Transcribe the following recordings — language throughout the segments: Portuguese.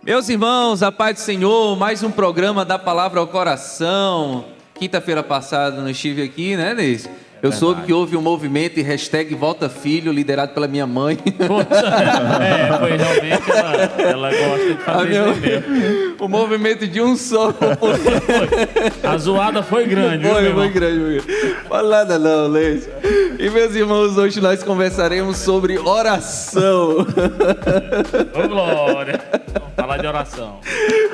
Meus irmãos, a paz do Senhor, mais um programa da Palavra ao Coração. Quinta-feira passada não estive aqui, né, Neis? Eu soube que houve um movimento e hashtag Volta Filho, liderado pela minha mãe. Foi realmente, ela gosta de fazer isso mesmo. O movimento de um só. A zoada foi grande, Foi grande. Fala nada não, Leite. E meus irmãos, hoje nós conversaremos sobre oração. Ô, glória. Vamos falar de oração.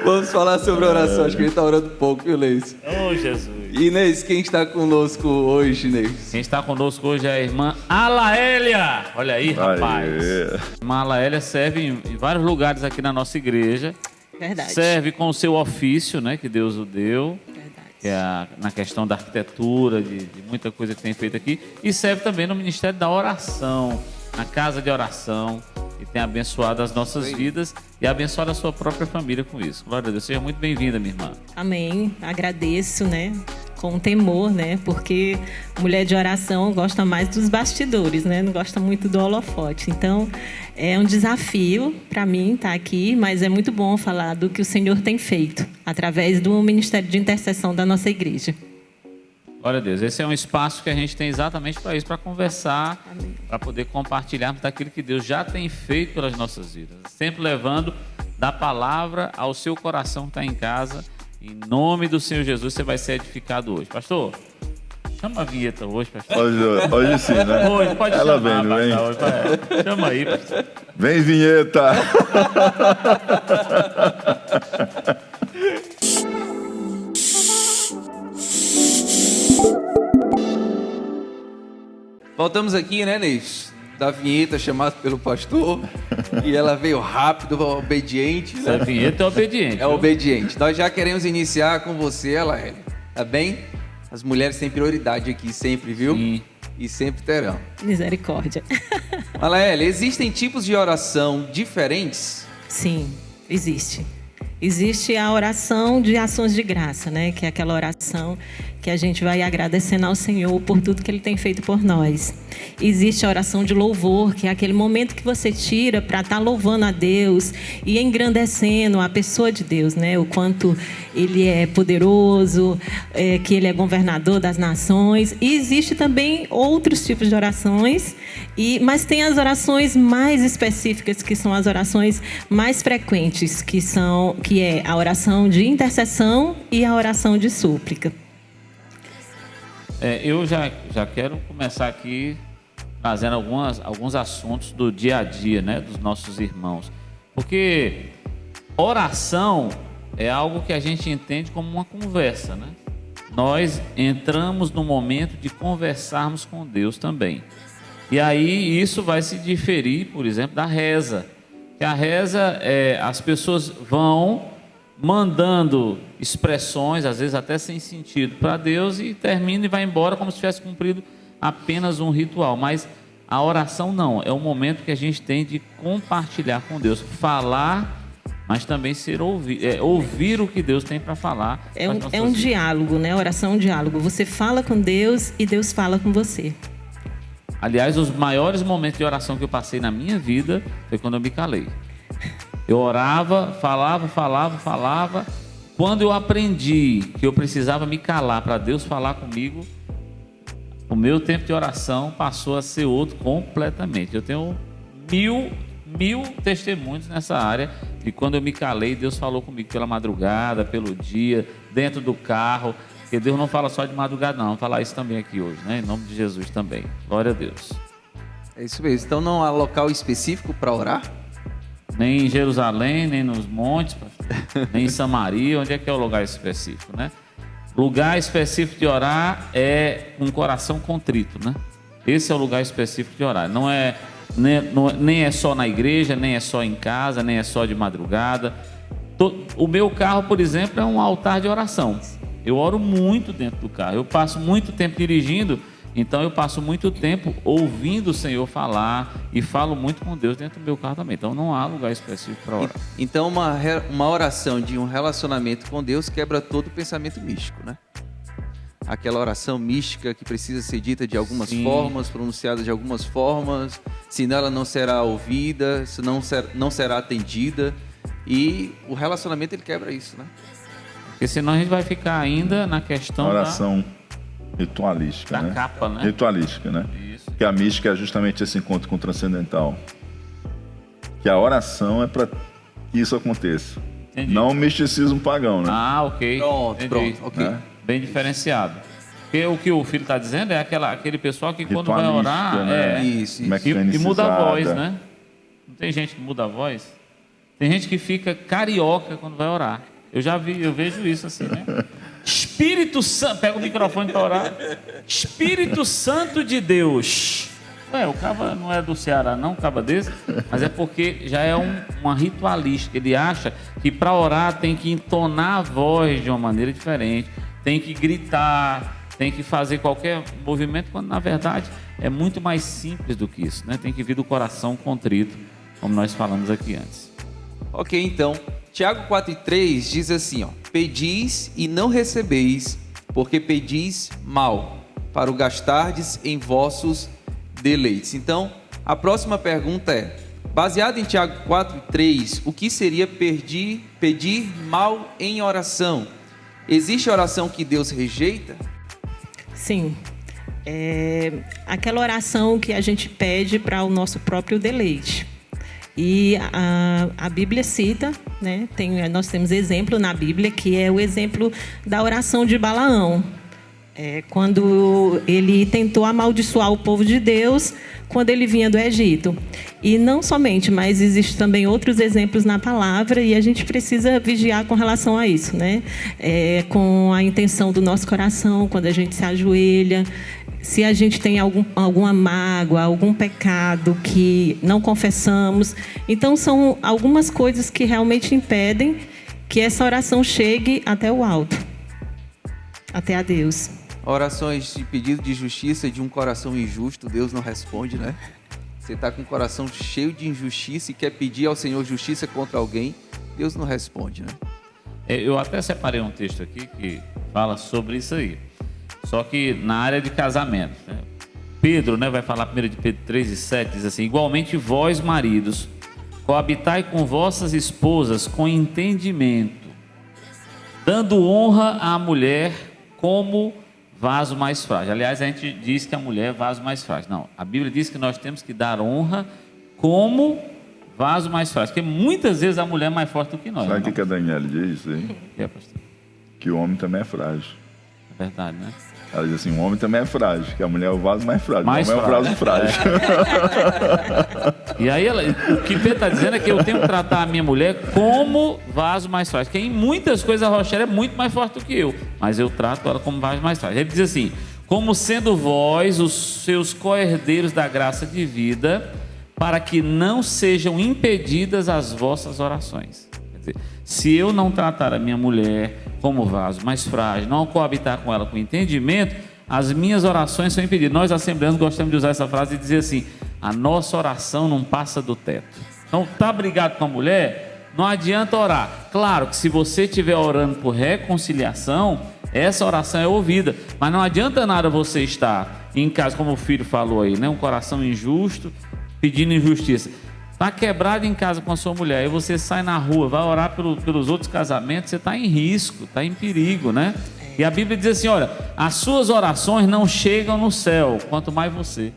Vamos falar sobre oração, acho que ele está orando pouco, viu, Leite? Ô, Jesus. Inês, quem está conosco hoje, Inês? Quem está conosco hoje é a irmã Alaélia. Olha aí, rapaz. A irmã Alaélia serve em vários lugares aqui na nossa igreja. Verdade. Serve com o seu ofício, né, que Deus o deu. Verdade. Que é na questão da arquitetura, de muita coisa que tem feito aqui. E serve também no Ministério da Oração, na Casa de Oração. E tem abençoado as nossas vidas e abençoado a sua própria família com isso. Glória a Deus. Seja muito bem-vinda, minha irmã. Amém. Agradeço, né? Com temor, né? Porque mulher de oração gosta mais dos bastidores, né? Não gosta muito do holofote. Então, é um desafio para mim estar aqui, mas é muito bom falar do que o Senhor tem feito através do Ministério de Intercessão da nossa igreja. Glória a Deus. Esse é um espaço que a gente tem exatamente para isso, para conversar, para poder compartilharmos daquilo que Deus já tem feito pelas nossas vidas. Sempre levando da palavra ao seu coração que está em casa. Em nome do Senhor Jesus, você vai ser edificado hoje. Pastor, chama a vinheta hoje, pastor. Hoje sim, né? Hoje, pode Ela chamar, vem, pastor. Chama aí, pastor. Vem, vinheta! Voltamos aqui, né, Neis? Da vinheta chamada pelo pastor. E ela veio rápido, obediente. Essa vinheta é obediente. É obediente. Nós já queremos iniciar com você, Alaélia. Tá bem? As mulheres têm prioridade aqui sempre, viu? Sim. E sempre terão. Misericórdia. Alaélia, existem tipos de oração diferentes? Sim, existe. Existe a oração de ações de graça, né? Que é aquela oração que a gente vai agradecendo ao Senhor por tudo que Ele tem feito por nós. Existe a oração de louvor, que é aquele momento que você tira para estar louvando a Deus e engrandecendo a pessoa de Deus, né? O quanto Ele é poderoso, que Ele é governador das nações. E existe também outros tipos de orações, mas tem as orações mais específicas, que são as orações mais frequentes, que é a oração de intercessão e a oração de súplica. Eu já quero começar aqui trazendo alguns assuntos do dia a dia, né, dos nossos irmãos. Porque oração é algo que a gente entende como uma conversa, né? Nós entramos no momento de conversarmos com Deus também. E aí isso vai se diferir, por exemplo, da reza. Que a reza, as pessoas vão mandando expressões, às vezes até sem sentido, para Deus e termina e vai embora como se tivesse cumprido apenas um ritual. Mas a oração não, é o momento que a gente tem de compartilhar com Deus, falar, mas também ouvir o que Deus tem para falar. É um diálogo, né? Oração é um diálogo. Você fala com Deus e Deus fala com você. Aliás, os maiores momentos de oração que eu passei na minha vida foi quando eu me calei. Eu orava, falava. Quando eu aprendi que eu precisava me calar para Deus falar comigo, o meu tempo de oração passou a ser outro completamente. Eu tenho mil testemunhos nessa área de quando eu me calei, Deus falou comigo pela madrugada, pelo dia, dentro do carro. Porque Deus não fala só de madrugada, não. Vamos falar isso também aqui hoje, né? Em nome de Jesus também. Glória a Deus. É isso mesmo. Então não há local específico para orar? Nem em Jerusalém, nem nos montes, nem em Samaria. Onde é que é o lugar específico, né? Lugar específico de orar é um coração contrito, né? Esse é o lugar específico de orar. Nem é só na igreja, nem é só em casa, nem é só de madrugada. O meu carro, por exemplo, é um altar de oração. Eu oro muito dentro do carro. Eu passo muito tempo dirigindo, então eu passo muito tempo ouvindo o Senhor falar e falo muito com Deus dentro do meu carro também. Então não há lugar específico para orar. Então uma oração de um relacionamento com Deus quebra todo o pensamento místico, né? Aquela oração mística que precisa ser dita de algumas formas, pronunciada de algumas formas, senão ela não será ouvida, senão não será atendida. E o relacionamento, ele quebra isso, né? Porque senão a gente vai ficar ainda na questão Oração ritualística, da né? capa, né? Ritualística, né? Isso. Porque a mística é justamente esse encontro com o transcendental. Que a oração é para que isso aconteça. Entendi. Não o misticismo pagão, né? Ah, ok. Pronto, Entendi. ok. Né? Bem diferenciado. Porque o que o filho está dizendo é aquele pessoal que quando vai Ritualística, orar né? Isso. e muda a Mecanicizada. voz, né? Não tem gente que muda a voz? Tem gente que fica carioca quando vai orar. Eu vejo isso assim, né? Espírito Santo, pega o microfone para orar. Espírito Santo de Deus. Ué, o caba não é do Ceará, não, um caba desse, mas é porque já é uma ritualística. Ele acha que para orar tem que entonar a voz de uma maneira diferente, tem que gritar, tem que fazer qualquer movimento, quando na verdade é muito mais simples do que isso, né? Tem que vir do coração contrito, como nós falamos aqui antes. Ok, então, Tiago 4,3 diz assim, ó: pedis e não recebeis, porque pedis mal, para o gastardes em vossos deleites. Então, a próxima pergunta é, baseado em Tiago 4,3, o que seria pedir mal em oração? Existe oração que Deus rejeita? Sim. Aquela oração que a gente pede para o nosso próprio deleite. E a Bíblia cita, né? Nós temos exemplo na Bíblia, que é o exemplo da oração de Balaão. Quando ele tentou amaldiçoar o povo de Deus quando ele vinha do Egito. E não somente, mas existem também outros exemplos na palavra e a gente precisa vigiar com relação a isso, né? Com a intenção do nosso coração, quando a gente se ajoelha, se a gente tem alguma mágoa, algum pecado que não confessamos. Então, são algumas coisas que realmente impedem que essa oração chegue até o alto, até a Deus. Orações de pedido de justiça de um coração injusto, Deus não responde, né? Você está com o coração cheio de injustiça e quer pedir ao Senhor justiça contra alguém, Deus não responde, né? Eu até separei um texto aqui que fala sobre isso aí. Só que na área de casamento, né? Pedro, né, vai falar 1 de Pedro 3,7, diz assim: igualmente vós, maridos, coabitai com vossas esposas com entendimento, dando honra à mulher como vaso mais frágil. Aliás, a gente diz que a mulher é vaso mais frágil. Não, a Bíblia diz que nós temos que dar honra como vaso mais frágil, porque muitas vezes a mulher é mais forte do que nós. Sabe o que a Daniela diz aí? Pastor? Que o homem também é frágil. É verdade, né? Ela diz assim, o homem também é frágil, que a mulher é o vaso mais frágil. Mais o homem é o vaso frágil. E aí, o que Pedro está dizendo é que eu tenho que tratar a minha mulher como vaso mais frágil. Porque em muitas coisas a Rochelle é muito mais forte do que eu, mas eu trato ela como vaso mais frágil. Ele diz assim: como sendo vós os seus co-herdeiros da graça de vida, para que não sejam impedidas as vossas orações. Quer dizer, se eu não tratar a minha mulher como vaso mais frágil, não coabitar com ela com entendimento, as minhas orações são impedidas. Nós, assembleanos, gostamos de usar essa frase e dizer assim: a nossa oração não passa do teto. Então, tá brigado com a mulher, não adianta orar. Claro que se você estiver orando por reconciliação, essa oração é ouvida, mas não adianta nada você estar em casa, como o filho falou aí, né? Um coração injusto, pedindo injustiça. Está quebrado em casa com a sua mulher, aí você sai na rua, vai orar pelos outros casamentos, você está em risco, está em perigo, né? E a Bíblia diz assim: olha, as suas orações não chegam no céu, quanto mais você.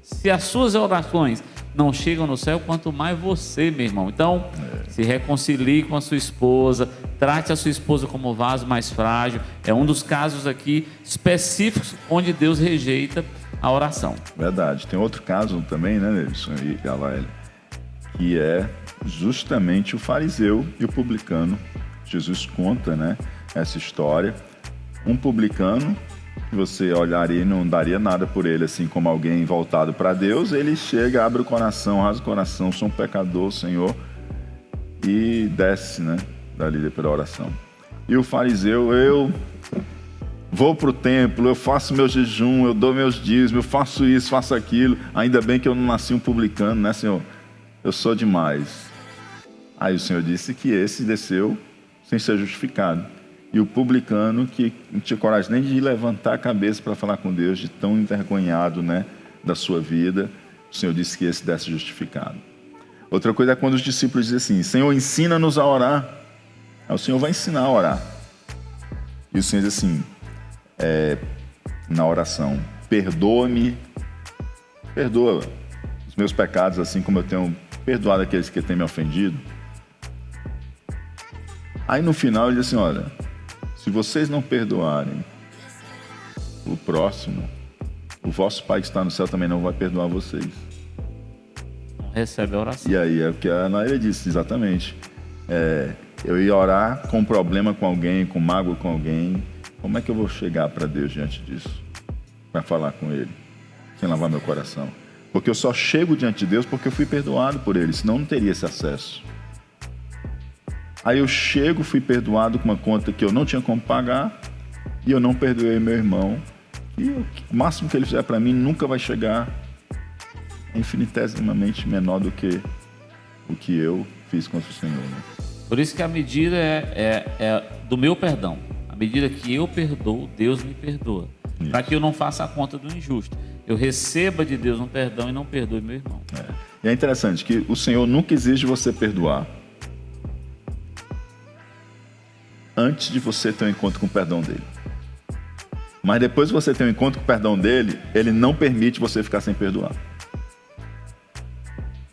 Se as suas orações não chegam no céu, quanto mais você, meu irmão. Então, se reconcilie com a sua esposa, trate a sua esposa como vaso mais frágil. É um dos casos aqui específicos onde Deus rejeita a oração. Verdade. Tem outro caso também, né, Nelson e Galael, que é justamente o fariseu e o publicano. Jesus conta, né, essa história. Um publicano, que você olharia e não daria nada por ele, assim como alguém voltado para Deus, ele chega, abre o coração, rasga o coração, sou um pecador, Senhor, e desce, né, dali pela oração. E o fariseu, eu vou para o templo, eu faço meu jejum, eu dou meus dízimos, eu faço isso, faço aquilo, ainda bem que eu não nasci um publicano, né, Senhor? Eu sou demais. Aí o Senhor disse que esse desceu sem ser justificado. E o publicano que não tinha coragem nem de levantar a cabeça para falar com Deus, de tão envergonhado, né, da sua vida, o Senhor disse que esse desce justificado. Outra coisa é quando os discípulos dizem assim: Senhor, ensina-nos a orar. Aí o Senhor vai ensinar a orar. E o Senhor diz assim, na oração: perdoa-me, perdoa os meus pecados, assim como eu tenho perdoado aqueles que têm me ofendido. Aí no final ele diz assim: olha, se vocês não perdoarem o próximo, o vosso Pai que está no céu também não vai perdoar vocês. Recebe a oração. E aí é o que a Anaíra disse, exatamente. Eu ia orar com problema com alguém, com mágoa com alguém. Como é que eu vou chegar para Deus diante disso? Para falar com Ele, sem lavar meu coração. Porque eu só chego diante de Deus porque eu fui perdoado por Ele, senão eu não teria esse acesso. Aí eu chego, fui perdoado com uma conta que eu não tinha como pagar, e eu não perdoei meu irmão. E o máximo que ele fizer para mim nunca vai chegar infinitesimamente menor do que o que eu fiz contra o Senhor. Né? Por isso que a medida é do meu perdão. À medida que eu perdoo, Deus me perdoa. Para que eu não faça a conta do injusto. Eu receba de Deus um perdão e não perdoe meu irmão. E é interessante que o Senhor nunca exige você perdoar antes de você ter um encontro com o perdão dele. Mas depois que você tem um encontro com o perdão dele, ele não permite você ficar sem perdoar.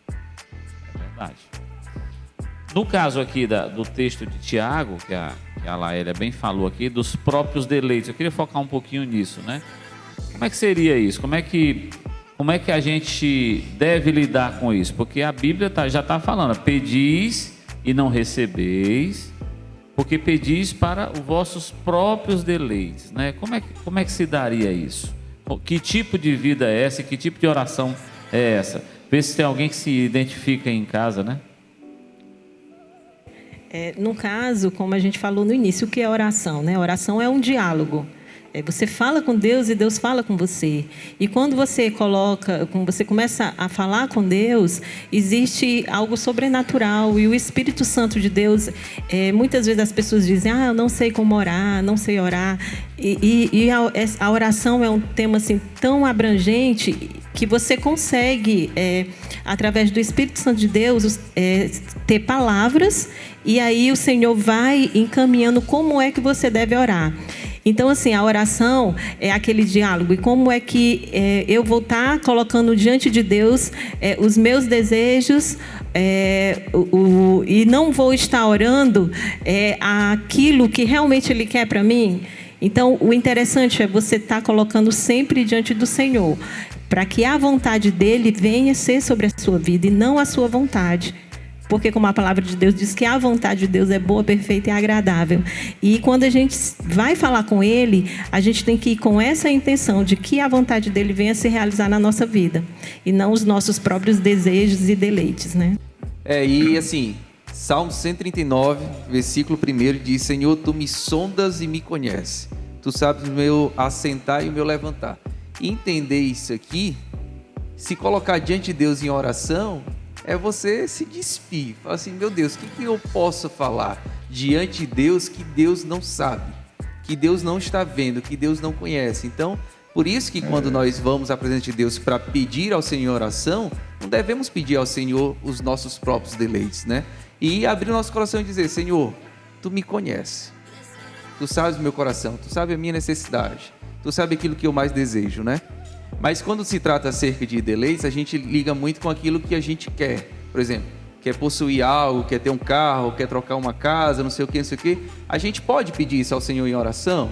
É verdade. No caso aqui do texto de Tiago, que a Laélia bem falou aqui, dos próprios deleites, eu queria focar um pouquinho nisso, né? Como é que seria isso? Como é que a gente deve lidar com isso? Porque a Bíblia já está falando: pedis e não recebeis, porque pedis para os vossos próprios deleites, né? Como é que se daria isso? Que tipo de vida é essa? Que tipo de oração é essa? Vê se tem alguém que se identifica em casa, né? No caso, como a gente falou no início, o que é oração, né? Oração é um diálogo. Você fala com Deus e Deus fala com você. E quando você começa a falar com Deus, existe algo sobrenatural. E o Espírito Santo de Deus, muitas vezes as pessoas dizem: eu não sei como orar, não sei orar. E a oração é um tema assim tão abrangente que você consegue, através do Espírito Santo de Deus, ter palavras, e aí o Senhor vai encaminhando como é que você deve orar. Então, assim, a oração é aquele diálogo. E como é que eu vou estar colocando diante de Deus os meus desejos e não vou estar orando aquilo que realmente Ele quer para mim? Então, o interessante é você estar colocando sempre diante do Senhor, para que a vontade dEle venha ser sobre a sua vida e não a sua vontade. Porque, como a palavra de Deus diz, que a vontade de Deus é boa, perfeita e agradável. E quando a gente vai falar com Ele, a gente tem que ir com essa intenção de que a vontade dEle venha se realizar na nossa vida. E não os nossos próprios desejos e deleites, né? E assim, Salmo 139, versículo 1 diz: Senhor, Tu me sondas e me conheces. Tu sabes o meu assentar e o meu levantar. E entender isso aqui, se colocar diante de Deus em oração, é você se despir. Fala assim: meu Deus, o que eu posso falar diante de Deus que Deus não sabe, que Deus não está vendo, que Deus não conhece? Então, por isso que quando nós vamos à presença de Deus para pedir ao Senhor oração, não devemos pedir ao Senhor os nossos próprios deleites, né? E abrir o nosso coração e dizer: Senhor, Tu me conheces, Tu sabes o meu coração, Tu sabes a minha necessidade, Tu sabes aquilo que eu mais desejo, né? Mas quando se trata acerca de deleites, a gente liga muito com aquilo que a gente quer. Por exemplo, quer possuir algo, quer ter um carro, quer trocar uma casa, não sei o que, não sei o que. A gente pode pedir isso ao Senhor em oração,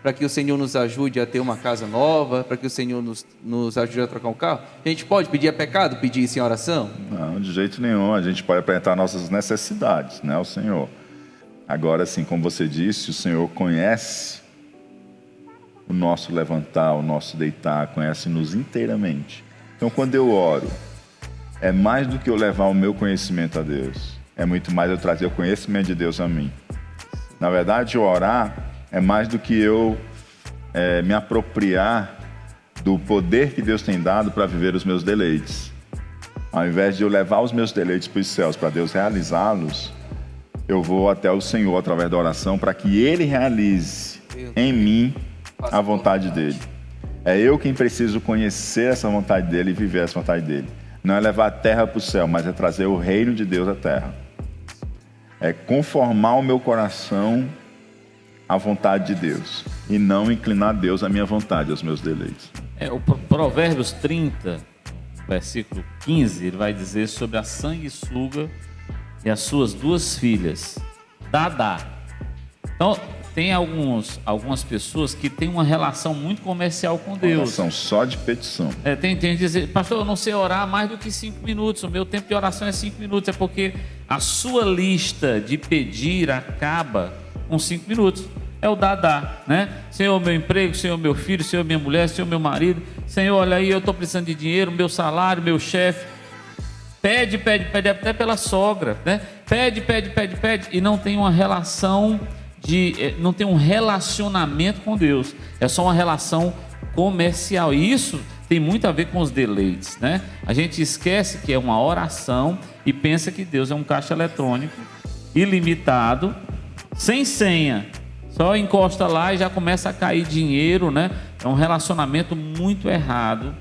para que o Senhor nos ajude a ter uma casa nova, para que o Senhor nos ajude a trocar um carro. A gente pode pedir, é pecado pedir isso em oração? Não, de jeito nenhum. A gente pode apresentar nossas necessidades, né, ao Senhor. Agora, assim, como você disse, o Senhor conhece o nosso levantar, o nosso deitar, conhece-nos inteiramente. Então, quando eu oro, é mais do que eu levar o meu conhecimento a Deus. É muito mais eu trazer o conhecimento de Deus a mim. Na verdade, orar é mais do que eu me apropriar do poder que Deus tem dado para viver os meus deleites. Ao invés de eu levar os meus deleites para os céus, para Deus realizá-los, eu vou até o Senhor através da oração para que Ele realize em mim a vontade dele. É eu quem preciso conhecer essa vontade dele e viver essa vontade dele. não é levar a terra para o céu, mas é trazer o reino de Deus à terra. É conformar o meu coração à vontade de Deus e não inclinar Deus à minha vontade, aos meus deleites. O Provérbios 30, versículo 15, ele vai dizer sobre a sanguessuga e as suas 2 filhas, Dadá. Então, tem algumas pessoas que têm uma relação muito comercial com Deus. Oração só de petição. Tem que dizer, pastor, eu não sei orar mais do que 5 minutos, o meu tempo de oração é 5 minutos, é porque a sua lista de pedir acaba com 5 minutos. É o Dadá, né? Senhor, meu emprego, Senhor, meu filho, Senhor, minha mulher, Senhor, meu marido. Senhor, olha aí, eu estou precisando de dinheiro, meu salário, meu chefe. Pede, até pela sogra, né? Pede, e não tem uma relação não tem um relacionamento com Deus. É só uma relação comercial. E isso tem muito a ver com os deleites, né? A gente esquece que é uma oração e pensa que Deus é um caixa eletrônico ilimitado, sem senha. Só encosta lá e já começa a cair dinheiro, né? É um relacionamento muito errado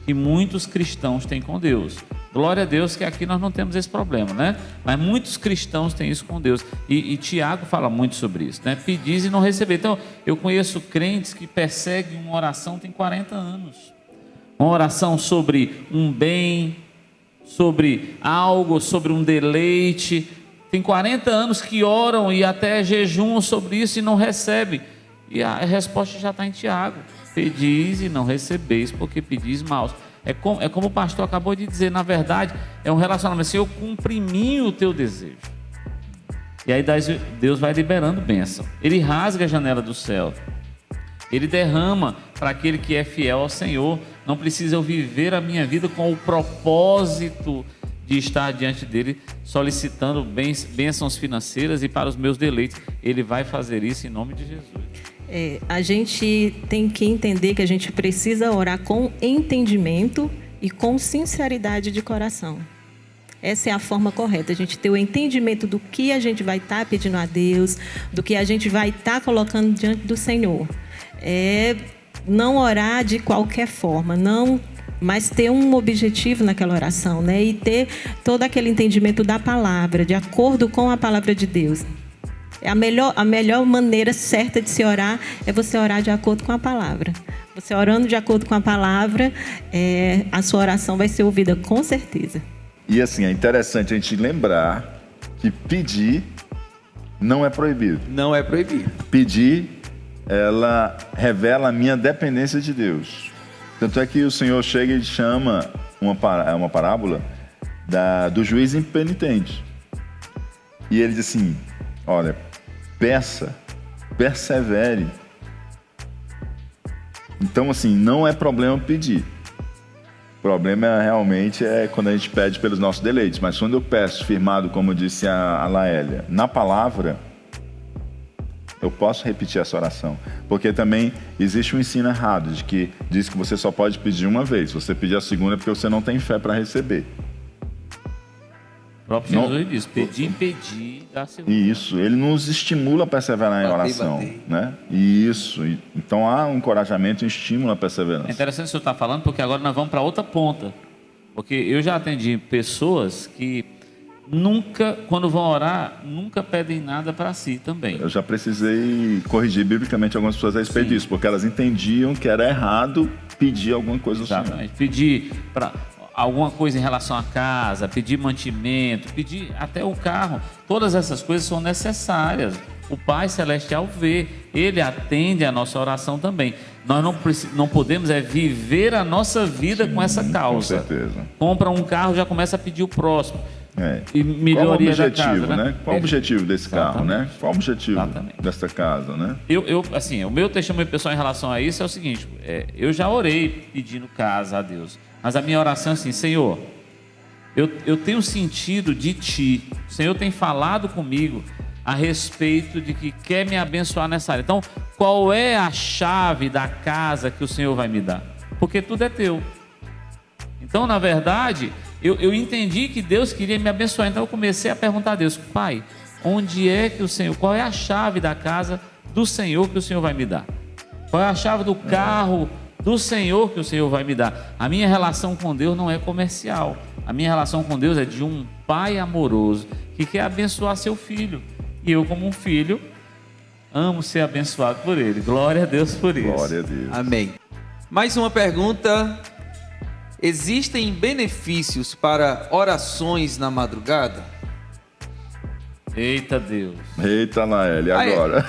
que muitos cristãos têm com Deus. Glória a Deus que aqui nós não temos esse problema, né? Mas muitos cristãos têm isso com Deus. E Tiago fala muito sobre isso, né? Pedis e não receber. Então, eu conheço crentes que perseguem uma oração tem 40 anos. Uma oração sobre um bem, sobre algo, sobre um deleite. Tem 40 anos que oram e até jejumam sobre isso e não recebem. E a resposta já está em Tiago. Pedis e não recebeis, porque pedis mal. É como o pastor acabou de dizer, na verdade, é um relacionamento. Se eu cumpro em mim o teu desejo. E aí Deus vai liberando bênção. Ele rasga a janela do céu. Ele derrama para aquele que é fiel ao Senhor. Não precisa eu viver a minha vida com o propósito de estar diante dele, solicitando bênçãos financeiras e para os meus deleites. Ele vai fazer isso em nome de Jesus. A gente tem que entender que a gente precisa orar com entendimento e com sinceridade de coração. Essa é a forma correta, a gente ter o entendimento do que a gente vai estar pedindo a Deus, do que a gente vai estar colocando diante do Senhor. Não orar de qualquer forma, mas ter um objetivo naquela oração, né? E ter todo aquele entendimento da palavra, de acordo com a palavra de Deus. A melhor maneira certa de se orar é você orar de acordo com a palavra. Você orando de acordo com a palavra, a sua oração vai ser ouvida com certeza. E assim, é interessante a gente lembrar que pedir não é proibido. Não é proibido. Pedir, ela revela a minha dependência de Deus. Tanto é que o Senhor chega e chama uma parábola do juiz impenitente. E ele diz assim, olha, peça, persevere. Então, assim, não é problema pedir. O problema realmente é quando a gente pede pelos nossos deleites. Mas quando eu peço firmado, como disse a Laélia, na palavra, eu posso repetir essa oração. Porque também existe um ensino errado, de que diz que você só pode pedir uma vez. Se você pedir a segunda é porque você não tem fé para receber. O próprio Jesus diz, pedir, dá segunda. Isso, ele nos estimula a perseverar em oração. Né? Isso, então há um encorajamento e um estímulo à perseverança. É interessante o senhor estar falando, porque agora nós vamos para outra ponta. Porque eu já atendi pessoas que nunca, quando vão orar, nunca pedem nada para si também. Eu já precisei corrigir biblicamente algumas pessoas a respeito disso, porque elas entendiam que era errado pedir alguma coisa ao Senhor. Exatamente, pedir para alguma coisa em relação à casa, pedir mantimento, pedir até o carro. Todas essas coisas são necessárias. O Pai Celestial vê, Ele atende a nossa oração também. Nós não podemos viver a nossa vida com essa causa. Com certeza. Compra um carro, já começa a pedir o próximo. E melhoria da casa, né? Qual o objetivo desse carro, né? Qual o objetivo dessa casa, né? Assim, o meu testemunho pessoal em relação a isso é o seguinte, eu já orei pedindo casa a Deus, mas a minha oração é assim, Senhor, eu tenho sentido de Ti, o Senhor tem falado comigo a respeito de que quer me abençoar nessa área. Então, qual é a chave da casa que o Senhor vai me dar? Porque tudo é Teu. Então, na verdade, eu entendi que Deus queria me abençoar. Então, eu comecei a perguntar a Deus, Pai, onde é que o Senhor, qual é a chave da casa do Senhor que o Senhor vai me dar? Qual é a chave do carro do Senhor que o Senhor vai me dar? A minha relação com Deus não é comercial. A minha relação com Deus é de um pai amoroso que quer abençoar seu filho. E eu, como um filho, amo ser abençoado por ele. Glória a Deus por isso. Glória a Deus. Amém. Mais uma pergunta. Existem benefícios para orações na madrugada? Eita Deus. Eita, Laeli, agora.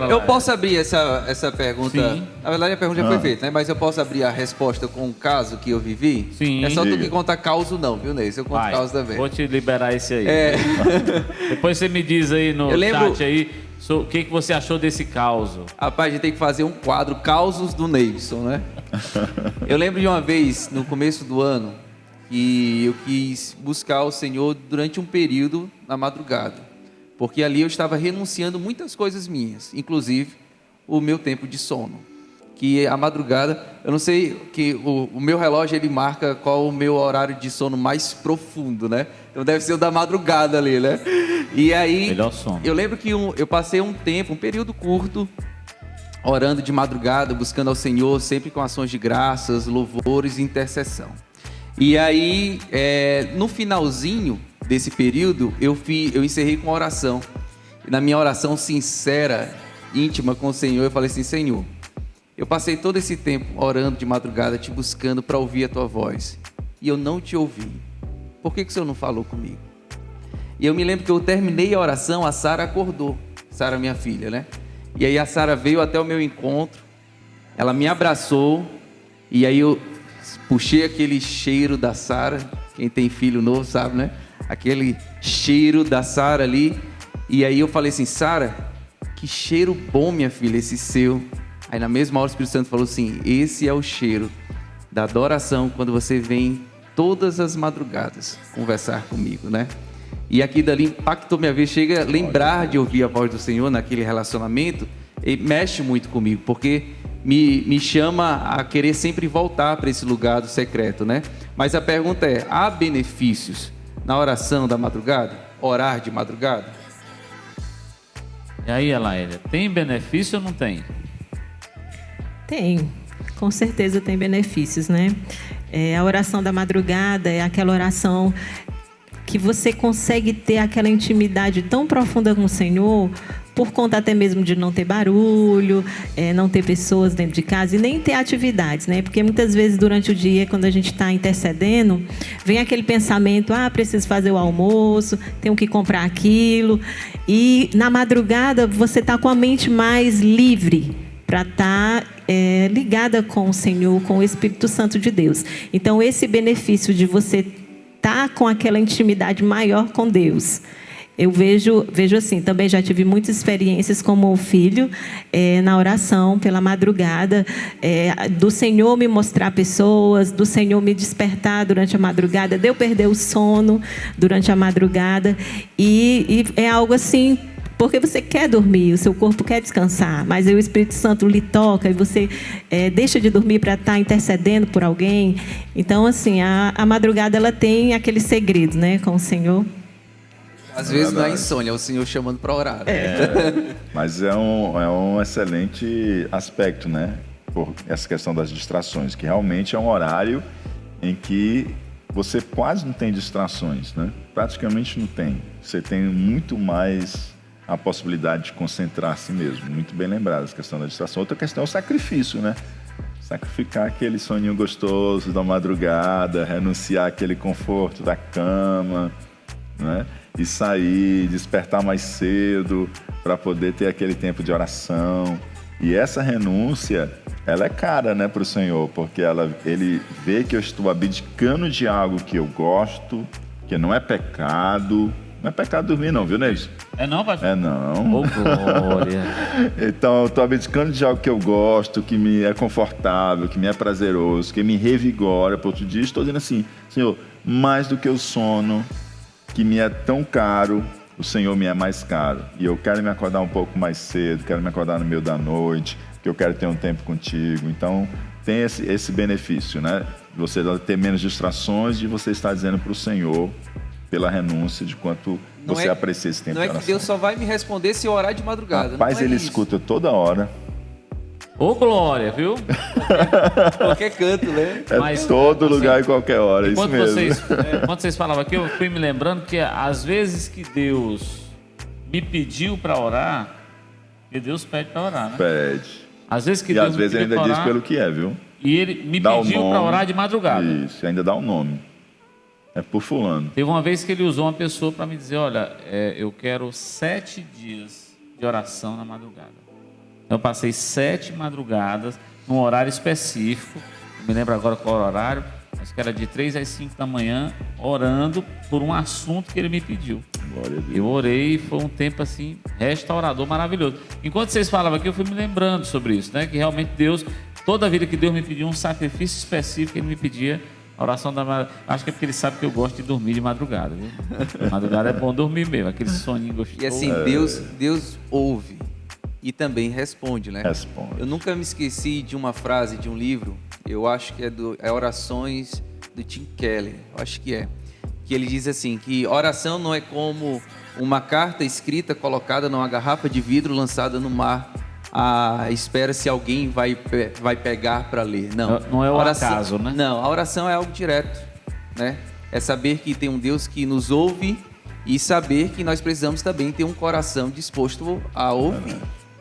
Eu posso abrir essa pergunta? Sim. Na verdade, a pergunta já foi feita, né? Mas eu posso abrir a resposta com um caso que eu vivi? Sim. É só tu Diga. que conta causa não, viu, Ney? Eu conto Vai, causa também. vou te liberar esse aí. Depois você me diz aí no Eu lembro- chat aí o que você achou desse caos. Rapaz, a gente tem que fazer um quadro Causos do Neilson, né? Eu lembro de uma vez, no começo do ano, que eu quis buscar o Senhor durante um período na madrugada. Porque ali eu estava renunciando muitas coisas minhas, inclusive o meu tempo de sono. Que a madrugada, eu não sei, que o meu relógio ele marca qual o meu horário de sono mais profundo, né? Então deve ser o da madrugada ali, né? E aí, Melhor sono. eu lembro que eu passei um período curto, orando de madrugada, buscando ao Senhor, sempre com ações de graças, louvores e intercessão. E aí, no finalzinho desse período, eu encerrei com uma oração. E na minha oração sincera, íntima com o Senhor, eu falei assim: Senhor, eu passei todo esse tempo orando de madrugada, te buscando para ouvir a tua voz, e eu não te ouvi. Por que o Senhor não falou comigo? E eu me lembro que eu terminei a oração, a Sara acordou, Sara, minha filha, né? E aí a Sara veio até o meu encontro, ela me abraçou, e aí eu puxei aquele cheiro da Sara, quem tem filho novo sabe, né? Aquele cheiro da Sara ali, e aí eu falei assim: Sara, que cheiro bom, minha filha, esse seu. Aí na mesma hora o Espírito Santo falou assim: esse é o cheiro da adoração quando você vem todas as madrugadas conversar comigo, né? E aqui dali impactou minha vida. Chega a lembrar de ouvir a voz do Senhor naquele relacionamento, e mexe muito comigo, porque me chama a querer sempre voltar para esse lugar do secreto, né? Mas a pergunta é: há benefícios na oração da madrugada? Orar de madrugada? E aí, Elaélia, tem benefício ou não tem? Tem, com certeza tem benefícios, né? A oração da madrugada é aquela oração que você consegue ter aquela intimidade tão profunda com o Senhor, por conta até mesmo de não ter barulho, não ter pessoas dentro de casa e nem ter atividades, né? Porque muitas vezes durante o dia, quando a gente está intercedendo, vem aquele pensamento: preciso fazer o almoço, tenho que comprar aquilo. E na madrugada você está com a mente mais livre para estar ligada com o Senhor, com o Espírito Santo de Deus. Então, esse benefício de você estar com aquela intimidade maior com Deus, eu vejo assim, também já tive muitas experiências como filho, na oração pela madrugada, do Senhor me mostrar pessoas, do Senhor me despertar durante a madrugada, de eu perder o sono durante a madrugada, e é algo assim, porque você quer dormir, o seu corpo quer descansar, mas aí o Espírito Santo lhe toca e você deixa de dormir para estar intercedendo por alguém. Então, assim, a madrugada ela tem aquele segredo, né, com o Senhor. Às vezes na insônia, é o Senhor chamando para orar. Mas é um excelente aspecto, né? Por essa questão das distrações, que realmente é um horário em que você quase não tem distrações, né? Praticamente não tem. Você tem muito mais a possibilidade de concentrar-se mesmo. Muito bem lembrado essa questão da distração. Outra questão é o sacrifício, né? Sacrificar aquele soninho gostoso da madrugada, renunciar àquele conforto da cama, né? E sair, despertar mais cedo para poder ter aquele tempo de oração. E essa renúncia, ela é cara, né, para o Senhor, porque ele vê que eu estou abdicando de algo que eu gosto, que não é pecado. Não é pecado dormir não, viu, Neis? É não, pastor? É não. Ô, glória. Então, eu estou abdicando de algo que eu gosto, que me é confortável, que me é prazeroso, que me revigora para outro dia. Estou dizendo assim: Senhor, mais do que o sono, que me é tão caro, o Senhor me é mais caro. E eu quero me acordar um pouco mais cedo, quero me acordar no meio da noite, porque eu quero ter um tempo contigo. Então, tem esse benefício, né? Você ter menos distrações e você estar dizendo para o Senhor, pela renúncia, de quanto você aprecia esse tempo de oração. Não é que Deus só vai me responder se eu orar de madrugada. Rapaz, não é ele isso. escuta toda hora. Ô, glória, viu? Qualquer canto, né? É todo lugar e qualquer hora, isso mesmo. Enquanto vocês falavam aqui, eu fui me lembrando que às vezes que Deus me pediu para orar, que Deus pede para orar, né? Pede. Às vezes que E Deus às vezes me ele pediu ainda pra diz orar, pelo que é, viu? e ele me Dá o pediu para nome. orar de madrugada. Isso, ainda dá o nome. É por fulano. Teve uma vez que ele usou uma pessoa para me dizer, olha, eu quero 7 dias de oração na madrugada. Então eu passei 7 madrugadas num horário específico, não me lembro agora qual horário, mas que era de 3 às 5 da manhã, orando por um assunto que ele me pediu. Glória a Deus. Eu orei e foi um tempo assim, restaurador, maravilhoso. Enquanto vocês falavam aqui, eu fui me lembrando sobre isso, né? Que realmente Deus, toda a vida que Deus me pediu um sacrifício específico, Ele me pedia a oração da madrugada. Acho que é porque Ele sabe que eu gosto de dormir de madrugada, viu? Madrugada é bom dormir mesmo, aquele soninho gostoso. E assim, Deus ouve e também responde, né? Responde. Eu nunca me esqueci de uma frase de um livro, eu acho que é Orações do Tim Keller, eu acho que é. Que ele diz assim, que oração não é como uma carta escrita colocada numa garrafa de vidro lançada no mar à espera se alguém vai pegar para ler. Não, não é o oração, acaso, né? Não, a oração é algo direto, né? É saber que tem um Deus que nos ouve e saber que nós precisamos também ter um coração disposto a ouvir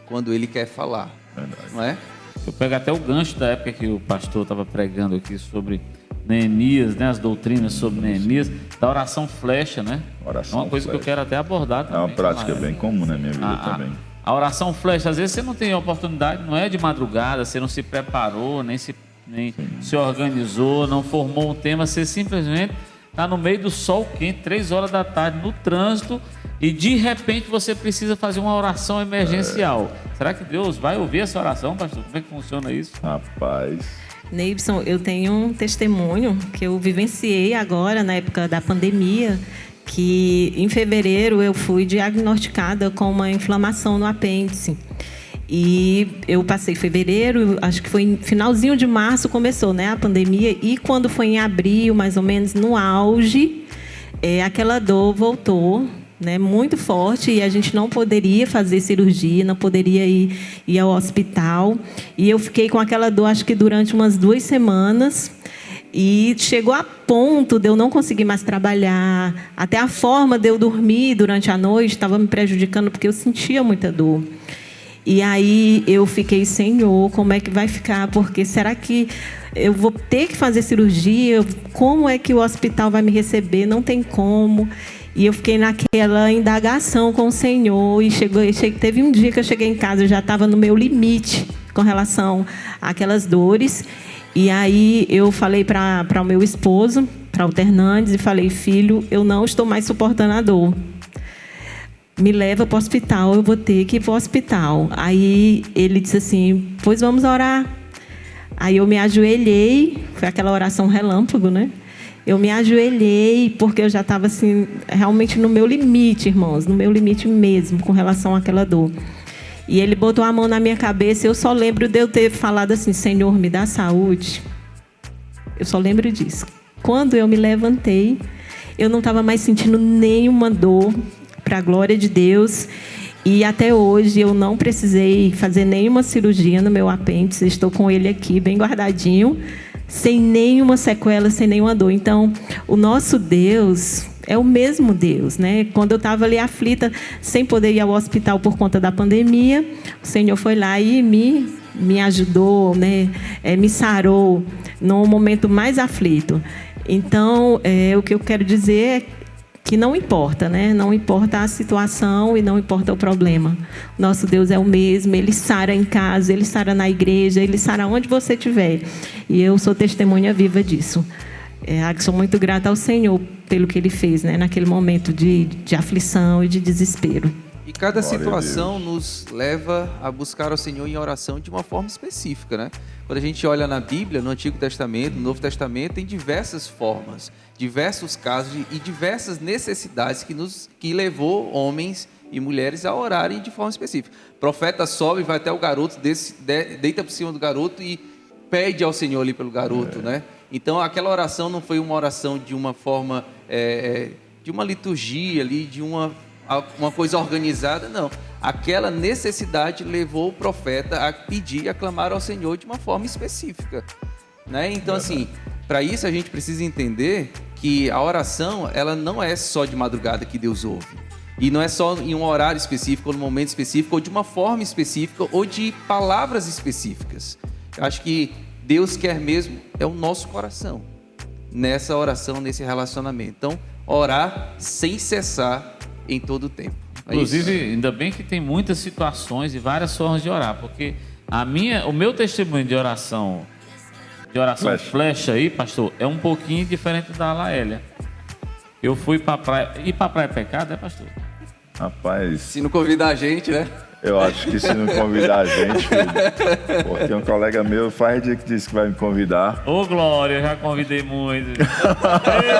quando Ele quer falar, não é? Eu pego até o gancho da época que o pastor estava pregando aqui sobre Neemias, né? As doutrinas sobre Neemias, da oração flecha, né? Oração é uma coisa flecha. que eu quero até abordar também. É uma prática bem comum na minha vida também. A oração flecha, às vezes você não tem oportunidade, não é de madrugada, você não se preparou, nem se organizou, não formou um tema, você simplesmente está no meio do sol quente, 3 horas da tarde, no trânsito, e de repente você precisa fazer uma oração emergencial. Será que Deus vai ouvir essa oração, pastor? Como é que funciona isso? Rapaz. Neibson, eu tenho um testemunho que eu vivenciei agora, na época da pandemia, que em fevereiro eu fui diagnosticada com uma inflamação no apêndice. E eu passei fevereiro, acho que foi em finalzinho de março começou, né, a pandemia, e quando foi em abril, mais ou menos no auge, aquela dor voltou, né, muito forte, e a gente não poderia fazer cirurgia, não poderia ir ao hospital. E eu fiquei com aquela dor, acho que durante umas 2 semanas, e chegou a ponto de eu não conseguir mais trabalhar, até a forma de eu dormir durante a noite estava me prejudicando, porque eu sentia muita dor. E aí eu fiquei, Senhor, como é que vai ficar? Porque será que eu vou ter que fazer cirurgia? Como é que o hospital vai me receber? Não tem como. E eu fiquei naquela indagação com o Senhor. E teve um dia que eu cheguei em casa, eu já estava no meu limite com relação àquelas dores. E aí eu falei para o meu esposo, para o Hernandes, e falei, filho, eu não estou mais suportando a dor. Me leva para o hospital, eu vou ter que ir para o hospital. Aí ele disse assim, pois vamos orar. Aí eu me ajoelhei, foi aquela oração relâmpago, né? Eu me ajoelhei porque eu já estava assim, realmente no meu limite, irmãos, no meu limite mesmo, com relação àquela dor. E ele botou a mão na minha cabeça, eu só lembro de eu ter falado assim, Senhor, me dá saúde. Eu só lembro disso. Quando eu me levantei, eu não estava mais sentindo nenhuma dor, para a glória de Deus. E até hoje eu não precisei fazer nenhuma cirurgia no meu apêndice. Estou com ele aqui, bem guardadinho, sem nenhuma sequela, sem nenhuma dor. Então, o nosso Deus é o mesmo Deus, né? Quando eu estava ali aflita, sem poder ir ao hospital por conta da pandemia, o Senhor foi lá e me ajudou, né? Me sarou no momento mais aflito. Então, o que eu quero dizer é que não importa, né? Não importa a situação e não importa o problema. Nosso Deus é o mesmo, Ele sara em casa, Ele sara na igreja, Ele sara onde você estiver. E eu sou testemunha viva disso. Sou muito grata ao Senhor pelo que Ele fez, né? Naquele momento de aflição e de desespero. E cada situação nos leva a buscar ao Senhor em oração de uma forma específica, né? Quando a gente olha na Bíblia, no Antigo Testamento, no Novo Testamento, tem diversas formas, diversos casos e diversas necessidades que levou homens e mulheres a orarem de forma específica. O profeta sobe, vai até o garoto, deita por cima do garoto e pede ao Senhor ali pelo garoto, né? Então, aquela oração não foi uma oração de uma forma, de uma liturgia ali, de uma uma coisa organizada, não. Aquela necessidade levou o profeta a pedir e a clamar ao Senhor de uma forma específica, né? Então, assim, para isso a gente precisa entender que a oração, ela não é só de madrugada que Deus ouve. E não é só em um horário específico, ou num momento específico, ou de uma forma específica, ou de palavras específicas. Eu acho que Deus quer mesmo é o nosso coração, nessa oração, nesse relacionamento. Então, orar sem cessar em todo o tempo. Inclusive, ainda bem que tem muitas situações e várias formas de orar, porque o meu testemunho de oração flecha aí, pastor, é um pouquinho diferente da Laélia. Eu fui pra praia. Ir pra praia é pecado, pastor? Rapaz, Se não convidar a gente, né? eu acho que se não convidar a gente, filho, porque um colega meu faz dia que disse que vai me convidar. Ô, Glória, eu já convidei muito. Eita,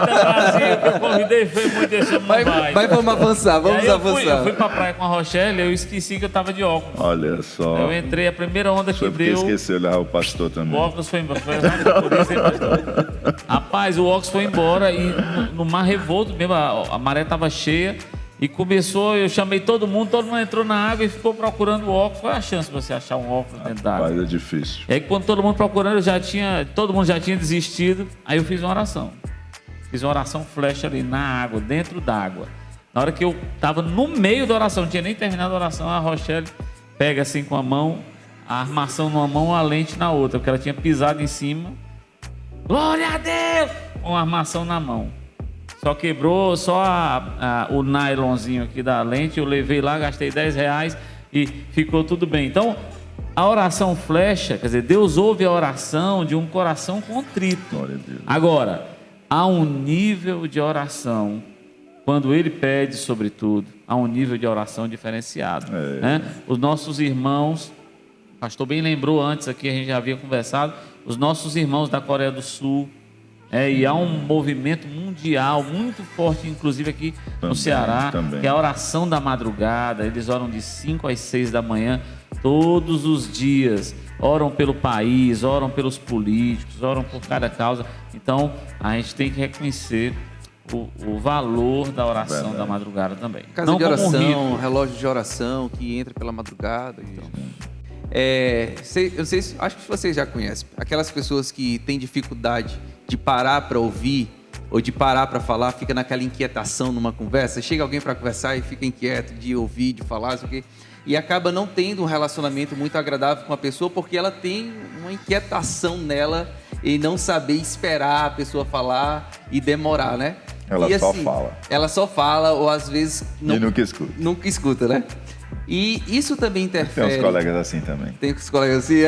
Brasil, que eu convidei foi muito, deixa eu não vai. Mas vamos avançar, vamos avançar. Eu fui pra praia com a Rochelle, eu esqueci que eu tava de óculos. Olha só. Eu entrei, a primeira onda que Foi porque deu... esqueceu de levar o pastor O também. óculos foi embora. Foi por isso, hein, pastor? Rapaz, o óculos foi embora e no mar revolto mesmo, a maré tava cheia e começou, eu chamei todo mundo entrou na água e ficou procurando o óculos. Qual é a chance de você achar um óculos dentro da água? Mas é difícil. E aí quando todo mundo procurando, todo mundo já tinha desistido, aí eu fiz uma oração. Fiz uma oração flecha ali na água, dentro d'água. Na hora que eu tava no meio da oração, não tinha nem terminado a oração, a Rochelle pega assim com a mão, a armação numa mão, a lente na outra, porque ela tinha pisado em cima. Glória a Deus! Com a armação na mão. Só quebrou o nylonzinho aqui da lente, eu levei lá, gastei R$10 e ficou tudo bem. Então, a oração flecha, quer dizer, Deus ouve a oração de um coração contrito. Glória a Deus. Agora, há um nível de oração, quando ele pede sobretudo, há um nível de oração diferenciado. Né? Os nossos irmãos, o pastor bem lembrou antes aqui, a gente já havia conversado, os nossos irmãos da Coreia do Sul, e há um movimento mundial muito forte, inclusive aqui no Ceará, que é a oração da madrugada. Eles oram de 5 às 6 da manhã, todos os dias. Oram pelo país, oram pelos políticos, oram por cada causa. Então, a gente tem que reconhecer o valor da oração da madrugada também. Casa não de como oração, relógio de oração que entra pela madrugada. Então. Eu sei, acho que vocês já conhecem. Aquelas pessoas que têm dificuldade de parar para ouvir ou de parar para falar, fica naquela inquietação numa conversa. Chega alguém para conversar e fica inquieto de ouvir, de falar, sei o quê, e acaba não tendo um relacionamento muito agradável com a pessoa porque ela tem uma inquietação nela em não saber esperar a pessoa falar e demorar, né? Ela e, só assim, fala. Ela só fala ou às vezes E nunca escuta. Nunca escuta, né? E isso também interfere. Tem uns colegas assim também. Tem uns colegas assim,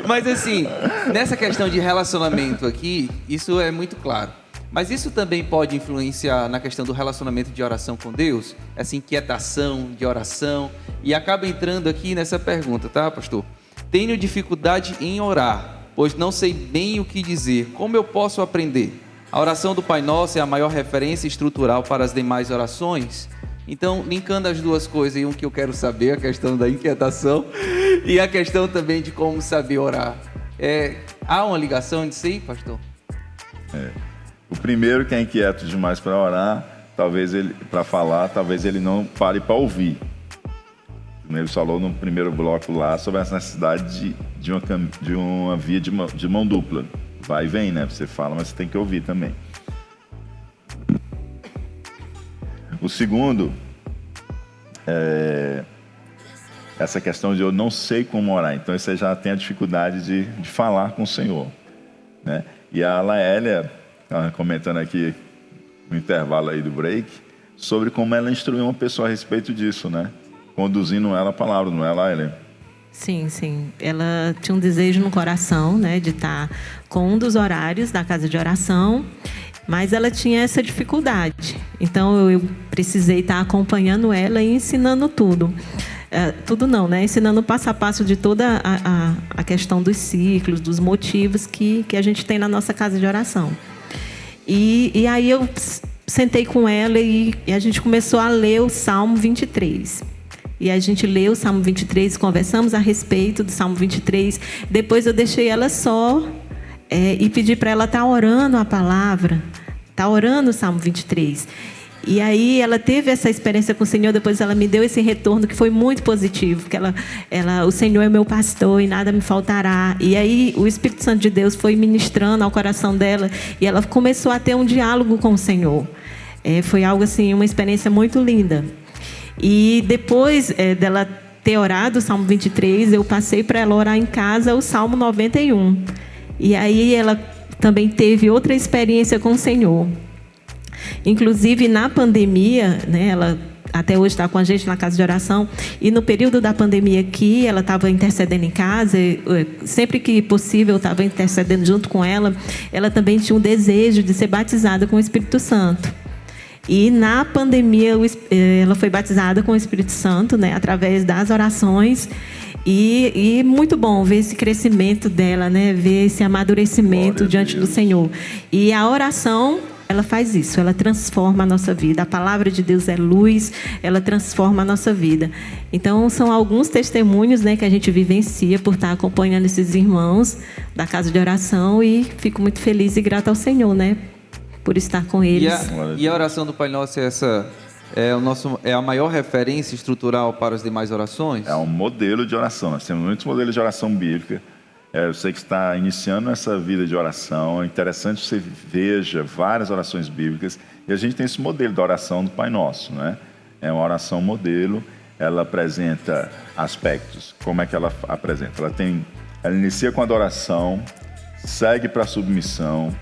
Mas assim, nessa questão de relacionamento aqui, isso é muito claro. Mas isso também pode influenciar na questão do relacionamento de oração com Deus, essa inquietação de oração, e acaba entrando aqui nessa pergunta, tá, pastor? Tenho dificuldade em orar, pois não sei bem o que dizer. Como eu posso aprender? A oração do Pai Nosso é a maior referência estrutural para as demais orações. Então, linkando as duas coisas, e um que eu quero saber, a questão da inquietação e a questão também de como saber orar. Há uma ligação disso aí, pastor? O primeiro que é inquieto demais para orar, talvez ele para falar, talvez ele não pare para ouvir. Ele falou no primeiro bloco lá sobre essa necessidade de uma via de mão dupla. Vai e vem, né? Você fala, mas você tem que ouvir também. O segundo é essa questão de eu não sei como orar. Então, você já tem a dificuldade de falar com o Senhor, né? E a Laélia estava comentando aqui no intervalo aí do break sobre como ela instruiu uma pessoa a respeito disso, né? Conduzindo ela a palavra, não é, Laélia? Sim, sim. Ela tinha um desejo no coração, né, de estar com um dos horários da casa de oração, mas ela tinha essa dificuldade. Então, eu precisei estar acompanhando ela e ensinando tudo. Tudo não, né? Ensinando o passo a passo de toda a questão dos ciclos, dos motivos que a gente tem na nossa casa de oração. E aí eu sentei com ela e a gente começou a ler o Salmo 23. E a gente leu o Salmo 23, conversamos a respeito do Salmo 23. Depois eu deixei ela só e pedi para ela estar orando a palavra está orando o Salmo 23. E aí ela teve essa experiência com o Senhor, depois ela me deu esse retorno que foi muito positivo, porque o Senhor é meu pastor e nada me faltará. E aí o Espírito Santo de Deus foi ministrando ao coração dela e ela começou a ter um diálogo com o Senhor. Foi algo assim, uma experiência muito linda. E depois dela ter orado o Salmo 23, eu passei para ela orar em casa o Salmo 91. E aí ela também teve outra experiência com o Senhor. Inclusive, na pandemia, né, ela até hoje está com a gente na casa de oração, e no período da pandemia aqui, ela estava intercedendo em casa, sempre que possível eu estava intercedendo junto com ela. Ela também tinha um desejo de ser batizada com o Espírito Santo. E na pandemia ela foi batizada com o Espírito Santo, né, através das orações. E muito bom ver esse crescimento dela, né, ver esse amadurecimento diante do Senhor. E a oração, ela faz isso, ela transforma a nossa vida. A palavra de Deus é luz, ela transforma a nossa vida. Então, são alguns testemunhos, né, que a gente vivencia por estar acompanhando esses irmãos da casa de oração, e fico muito feliz e grata ao Senhor, né, por estar com eles. E a oração do Pai Nosso é a maior referência estrutural para as demais orações? É um modelo de oração. Nós temos muitos modelos de oração bíblica. Eu sei que está iniciando essa vida de oração. É interessante que você veja várias orações bíblicas. E a gente tem esse modelo da oração do Pai Nosso, né? É uma oração modelo. Ela apresenta aspectos. Como é que ela apresenta? Ela inicia com adoração, segue para a submissão,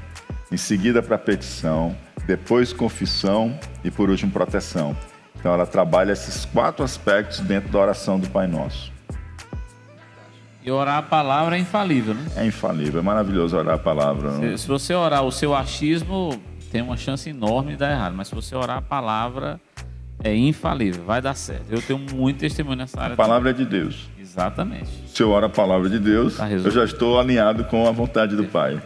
em seguida para a petição, depois confissão e, por último, proteção. Então, ela trabalha esses 4 aspectos dentro da oração do Pai Nosso. E orar a palavra é infalível, né? É infalível, é maravilhoso orar a palavra. Se você orar o seu achismo, tem uma chance enorme de dar errado. Mas se você orar a palavra, é infalível, vai dar certo. Eu tenho muito testemunho nessa área. A palavra é de Deus. Exatamente. Se eu oro a palavra de Deus, eu já estou alinhado com a vontade do Pai.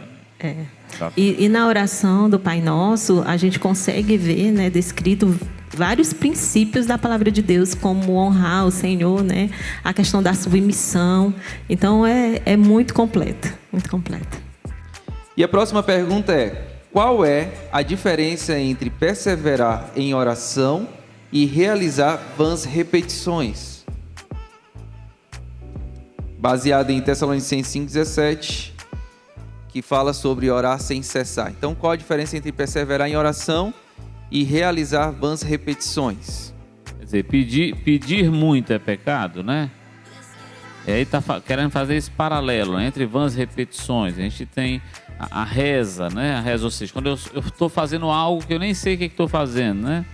E na oração do Pai Nosso, a gente consegue ver, né, descrito vários princípios da palavra de Deus, como honrar o Senhor, né, a questão da submissão. Então, é muito completa, muito completa. E a próxima pergunta é: qual é a diferença entre perseverar em oração e realizar vãs repetições? Baseado em Tessalonicenses 5,17, que fala sobre orar sem cessar. Então, qual a diferença entre perseverar em oração e realizar vãs repetições? Quer dizer, pedir muito é pecado, né? E aí está querendo fazer esse paralelo, né, entre vãs repetições. A gente tem a reza, né? A reza, ou seja, quando eu estou fazendo algo que eu nem sei o que estou fazendo, né?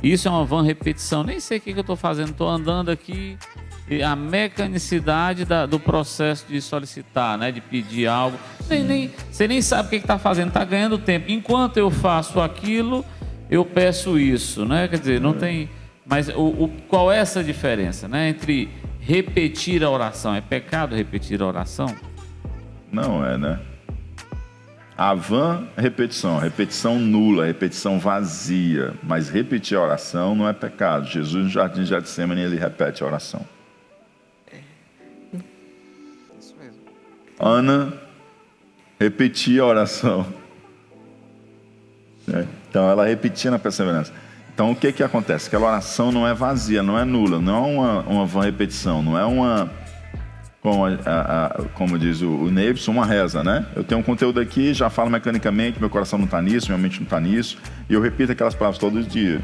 Isso é uma vã repetição. Nem sei o que eu estou fazendo, estou andando aqui. E a mecanicidade do processo de solicitar, né, de pedir algo. Você nem sabe o que está fazendo, está ganhando tempo. Enquanto eu faço aquilo, eu peço isso, né? Quer dizer, não tem. Mas qual é essa diferença, né, entre repetir a oração? É pecado repetir a oração? Não é, né? A vã repetição nula, repetição vazia. Mas repetir a oração não é pecado. Jesus, no jardim de Getsemane, ele repete a oração. Isso mesmo. Ana repetia a oração. Então, ela repetia na perseverança. Então, o que acontece? Aquela oração não é vazia, não é nula, não é uma vã repetição, não é uma, como diz o Neibson, uma reza, né? Eu tenho um conteúdo aqui, já falo mecanicamente, meu coração não está nisso, minha mente não está nisso, e eu repito aquelas palavras todos os dias.